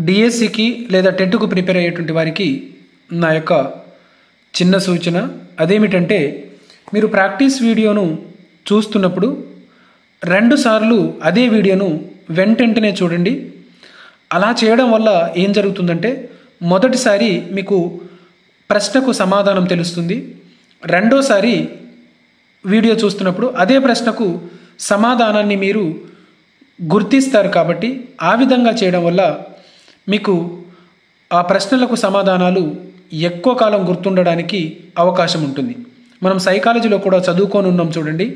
డిఎస్సికి లేదా టెట్కు ప్రిపేర్ అయ్యేటువంటి వారికి నా యొక్క చిన్న సూచన అదేమిటంటే, మీరు ప్రాక్టీస్ వీడియోను చూస్తున్నప్పుడు 2 సార్లు అదే వీడియోను వెంటనే చూడండి. అలా చేయడం వల్ల ఏం జరుగుతుందంటే, మొదటిసారి మీకు ప్రశ్నకు సమాధానం తెలుస్తుంది. రెండోసారి వీడియో చూస్తున్నప్పుడు అదే ప్రశ్నకు సమాధానాన్ని మీరు గుర్తిస్తారు. కాబట్టి ఆ విధంగా చేయడం వల్ల మీకు ఆ ప్రశ్నలకు సమాధానాలు ఎక్కువ కాలం గుర్తుండడానికి అవకాశం ఉంటుంది. మనం సైకాలజీలో కూడా చదువుకొని ఉన్నాం చూడండి,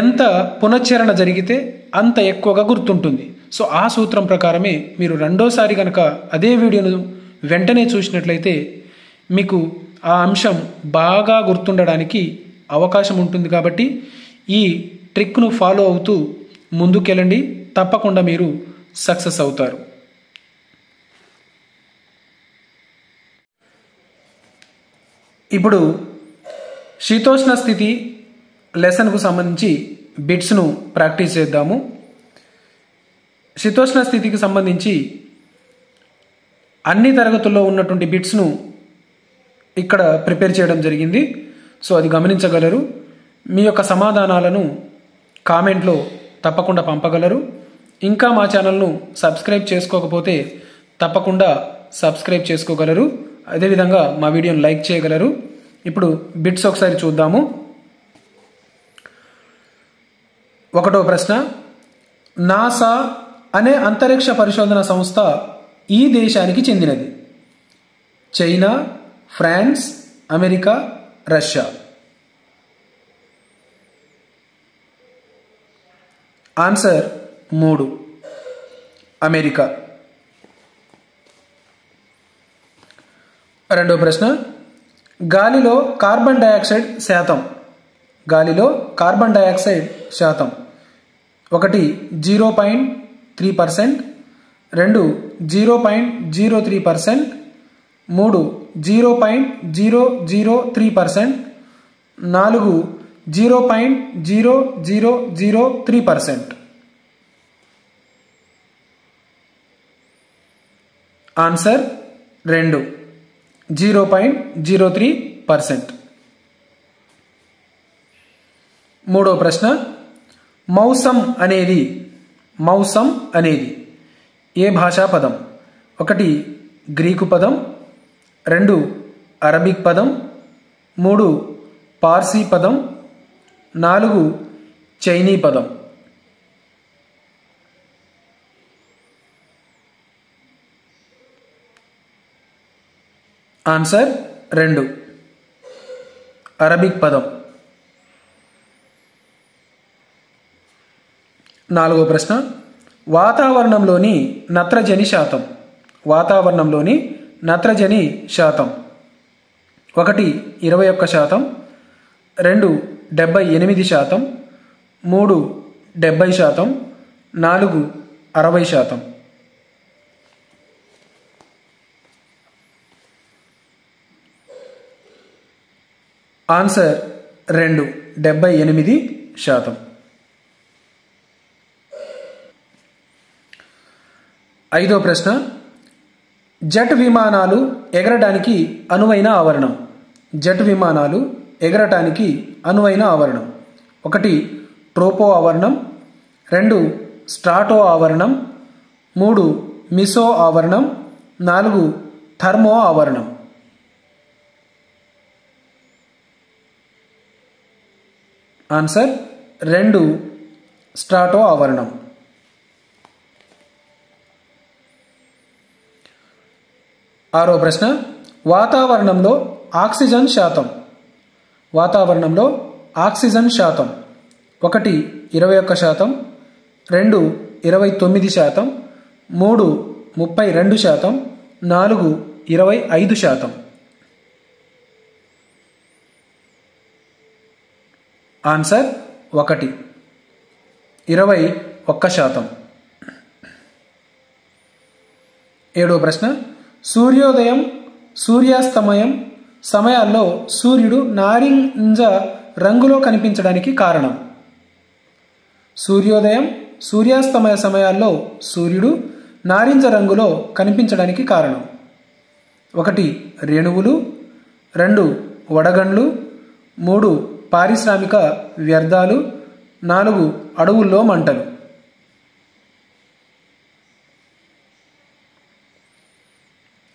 ఎంత పునశ్చరణ జరిగితే అంత ఎక్కువగా గుర్తుంటుంది. సో ఆ సూత్రం ప్రకారమే మీరు రెండోసారి కనుక అదే వీడియోను వెంటనే చూసినట్లయితే మీకు ఆ అంశం బాగా గుర్తుండడానికి అవకాశం ఉంటుంది. కాబట్టి ఈ ట్రిక్ను ఫాలో అవుతూ ముందుకెళ్ళండి, తప్పకుండా మీరు సక్సెస్ అవుతారు. ఇప్పుడు శీతోష్ణ స్థితి లెసన్కు సంబంధించి బిట్స్ను ప్రాక్టీస్ చేద్దాము. శీతోష్ణ స్థితికి సంబంధించి అన్ని తరగతుల్లో ఉన్నటువంటి బిట్స్ను ఇక్కడ ప్రిపేర్ చేయడం జరిగింది. సో అది గమనించగలరు. మీ యొక్క సమాధానాలను కామెంట్లో తప్పకుండా పంపగలరు. ఇంకా మా ఛానల్ను సబ్స్క్రైబ్ చేసుకోకపోతే తప్పకుండా సబ్స్క్రైబ్ చేసుకోగలరు. అదేవిధంగా మా వీడియోను లైక్ చేయగలరు. ఇప్పుడు బిట్స్ ఒకసారి చూద్దాము. 1వ ప్రశ్న, నాసా అనే అంతరిక్ష పరిశోధన సంస్థ ఈ దేశానికి చెందినది? China, France, America, Russia? Answer 3, America. 2వ ప్రశ్న, గాలిలో కార్బన్ డయాక్సైడ్ శాతం 1 0.3%, 2 0.03%, 3 0.003%, 4 0.0003%. ఆన్సర్ 2, 0.03%. 3వ ప్రశ్న, మౌసం అనేది ఏ భాషా పదం? 1 గ్రీకు పదం, 2 అరబిక్ పదం, 3 పార్సీ పదం, 4 చైనీ పదం. ఆన్సర్ 2, అరబిక్ పదం. 4వ ప్రశ్న, వాతావరణంలోని నత్రజని శాతం 1 21%, 2 78%, 3 70%, 4 60%. ఆన్సర్ 2, 78%. 5వ ప్రశ్న, జెట్ విమానాలు ఎగరడానికి అనువైన ఆవరణం? 1 ట్రోపో ఆవరణం, 2 స్ట్రాటో ఆవరణం, 3 మిసో ఆవరణం, 4 థర్మో ఆవరణం. ఆన్సర్ 2 స్ట్రాటో ఆవరణం. 6వ ప్రశ్న, వాతావరణంలో ఆక్సిజన్ శాతం 1 21%, 2 29%, 3 32%, 4 25%. ఆన్సర్ 1, 21%. 7వ ప్రశ్న, సూర్యోదయం సూర్యాస్తమయం సమయాల్లో సూర్యుడు నారింజ రంగులో కనిపించడానికి కారణం? సూర్యోదయం సూర్యాస్తమయ సమయాల్లో సూర్యుడు నారింజ రంగులో కనిపించడానికి కారణం? 1 రేణువులు, 2 వడగండ్లు, 3 పారిశ్రామిక వ్యర్థాలు, 4 అడవుల్లో మంటలు.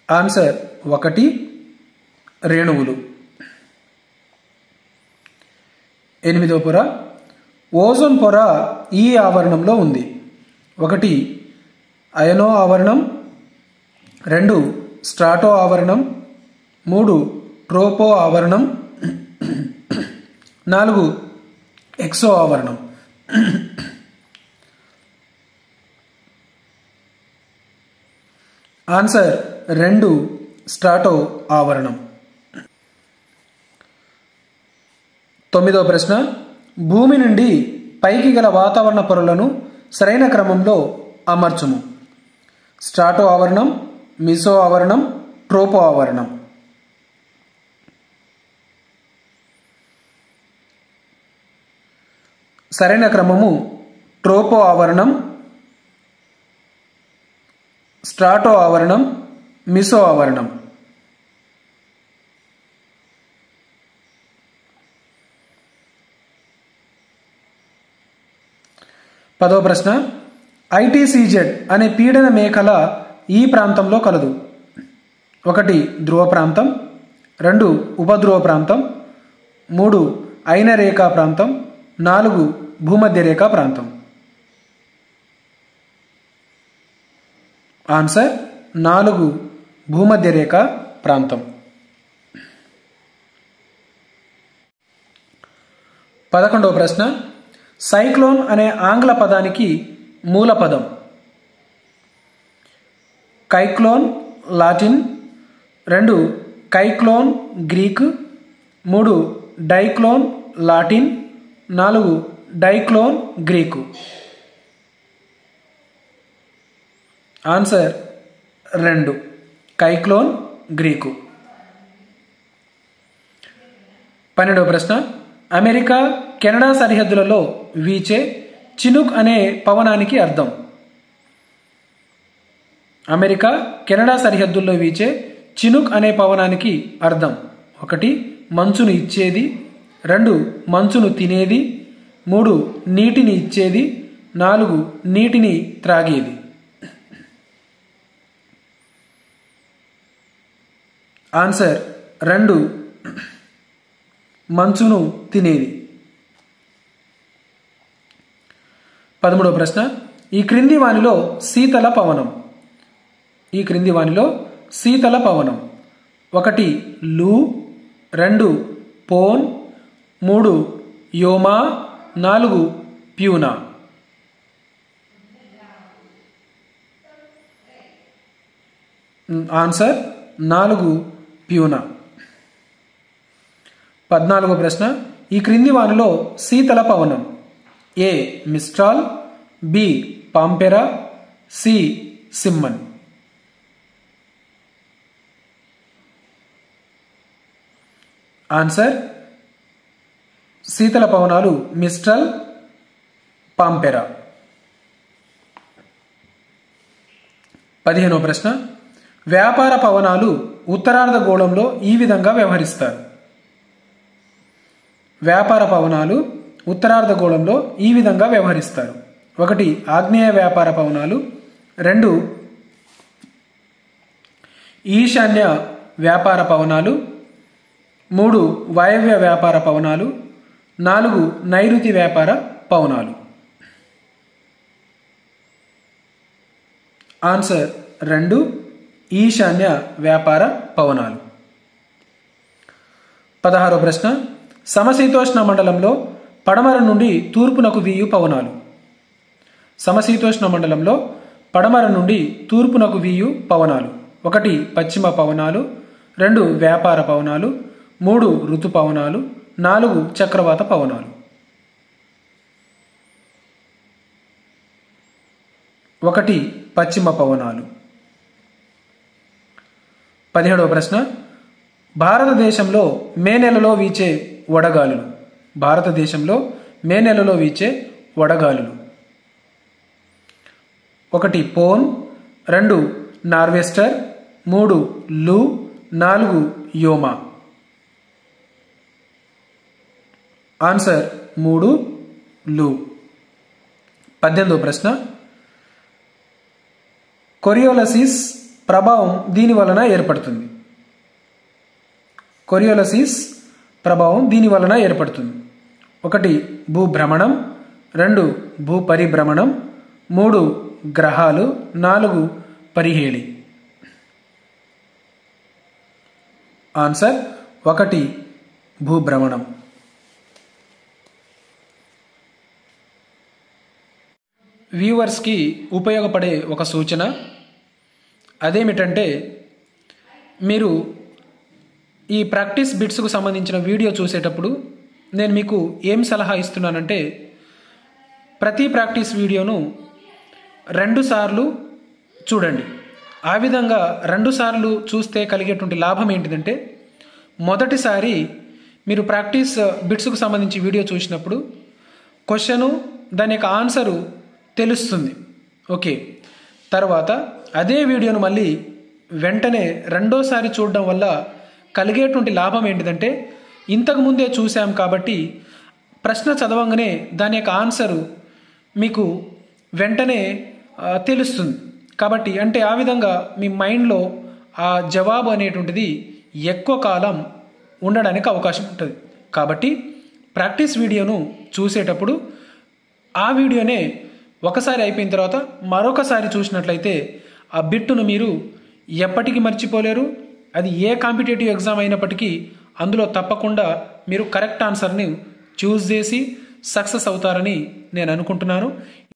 ఆన్సర్ 1 రేణువులు. 8వ పొర. ఓజోన్ పొర ఈ ఆవరణంలో ఉంది. 1 అయనో ఆవరణం, 2 స్ట్రాటో ఆవరణం, 3 ట్రోపో ఆవరణం, 4 ఎక్సో ఆవరణం. ఆన్సర్ 2 స్ట్రాటో ఆవరణం. 9వ ప్రశ్న. భూమి నుండి పైకి గల వాతావరణ పొరలను సరైన క్రమంలో అమర్చుము. స్ట్రాటో ఆవరణం, మిసో ఆవరణం, ట్రోపో ఆవరణం. సరైన క్రమము ట్రోపో ఆవరణం, స్ట్రాటో ఆవరణం, మిసో ఆవరణం. 10వ ప్రశ్న. ఐటీసీజెడ్ అనే పీడన మేఖల ఈ ప్రాంతంలో కలదు. 1 ధ్రువ ప్రాంతం, 2 ఉపధ్రువ ప్రాంతం, 3 అయిన రేఖా ప్రాంతం, 4 భూమధ్య రేఖా ప్రాంతం. ఆన్సర్ 4 భూమధ్య రేఖా ప్రాంతం. 11వ ప్రశ్న. సైక్లోన్ అనే ఆంగ్ల పదానికి మూల పదం? Kyklon Latin, 2 kyklon Greek, 3 dyklon Latin, 4 dyklon Greek. Answer 2 kyklon Greek. 12వ ప్రశ్న. అమెరికా కెనడా సరిహద్దులలో వీచే చినుక్ అనే పవనానికి అర్థం? అమెరికా కెనడా సరిహద్దుల్లో వీచే చినుక్ అనే పవనానికి అర్థం: 1 మంచును ఇచ్చేది, 2 మంచును తినేది, 3 నీటిని ఇచ్చేది, 4 నీటిని త్రాగేది. ఆన్సర్ 2 మంచును తినేది. 13వ ప్రశ్న. ఈ క్రింది వానిలో శీతల పవనం? ఈ క్రింది వానిలో శీతల పవనం: 1 లూ, 2 పోన్, 3 యోమా, 4 ప్యూనా. ఆన్సర్ 4 ప్యూనా. 14వ ప్రశ్న. ఈ క్రింది వానిలో శీతల పవనం? ఏ మిస్ట్రాల్, బి పాంపెరా, సి సిమ్మన్. ఆన్సర్ శీతల పవనాలు మిస్ట్రల్, పాంపెరా. 15వ ప్రశ్న. వ్యాపార పవనాలు ఉత్తరార్ధగోళంలో ఈ విధంగా వ్యవహరిస్తారు. వ్యాపార పవనాలు ఉత్తరార్ధగోళంలో ఈ విధంగా వ్యవహరిస్తారు: 1 ఆగ్నేయ వ్యాపార పవనాలు, 2 ఈశాన్య వ్యాపార పవనాలు, 3 వాయవ్య వ్యాపార పవనాలు, 4 నైరుతి వ్యాపార పవనాలు. ఆన్సర్ 2 ఈశాన్య వ్యాపార పవనాలు. 16వ ప్రశ్న. సమశీతోష్ణ మండలంలో పడమర నుండి తూర్పునకు వీయు పవనాలు? సమశీతోష్ణ మండలంలో పడమర నుండి తూర్పునకు వీయు పవనాలు: 1 పశ్చిమ పవనాలు, 2 వ్యాపార పవనాలు, 3 ఋతు పవనాలు, 4 చక్రవాత పవనాలు. 1 పశ్చిమ పవనాలు. 17వ ప్రశ్న. భారతదేశంలో మే నెలలో వీచే వడగాలులు? భారతదేశంలో మే నెలలో వీచే వడగాలులు: 1 పోన్, 2 నార్వెస్టర్, 3 లు, 4 యోమా. ఆన్సర్ 3 లు. 18వ ప్రశ్న, కొరియోలసిస్ ప్రభావం దీని వలన ఏర్పడుతుంది. కొరియోలసిస్ ప్రభావం దీని వలన ఏర్పడుతుంది. 1 భూభ్రమణం, 2 భూపరిభ్రమణం, 3 గ్రహాలు, 4 పరిహేళి. ఆన్సర్ 1 భూభ్రమణం. వ్యూవర్స్కి ఉపయోగపడే ఒక సూచన, అదేమిటంటే మీరు ఈ ప్రాక్టీస్ బిట్స్కు సంబంధించిన వీడియో చూసేటప్పుడు నేను మీకు ఏం సలహా ఇస్తున్నానంటే, ప్రతి ప్రాక్టీస్ వీడియోను 2 సార్లు చూడండి. ఆ విధంగా 2 సార్లు చూస్తే కలిగేటువంటి లాభం ఏంటిదంటే, మొదటిసారి మీరు ప్రాక్టీస్ బిట్స్కు సంబంధించి వీడియో చూసినప్పుడు క్వశ్చను దాని యొక్క ఆన్సరు తెలుస్తుంది. ఓకే, తర్వాత అదే వీడియోను మళ్ళీ వెంటనే రెండోసారి చూడడం వల్ల కలిగేటువంటి లాభం ఏంటిదంటే, ఇంతకుముందే చూసాం కాబట్టి ప్రశ్న చదవంగానే దాని యొక్క ఆన్సరు మీకు వెంటనే తెలుస్తుంది. కాబట్టి అంటే ఆ విధంగా మీ మైండ్లో ఆ జవాబు అనేటువంటిది ఎక్కువ కాలం ఉండడానికి అవకాశం ఉంటుంది. కాబట్టి ప్రాక్టీస్ వీడియోను చూసేటప్పుడు ఆ వీడియోనే ఒకసారి అయిపోయిన తర్వాత మరొకసారి చూసినట్లయితే ఆ బిట్టును మీరు ఎప్పటికీ మర్చిపోలేరు. అది ఏ కాంపిటేటివ్ ఎగ్జామ్ అయినప్పటికీ అందులో తప్పకుండా మీరు కరెక్ట్ ఆన్సర్ని చూస్ చేసి సక్సెస్ అవుతారని నేను అనుకుంటున్నాను.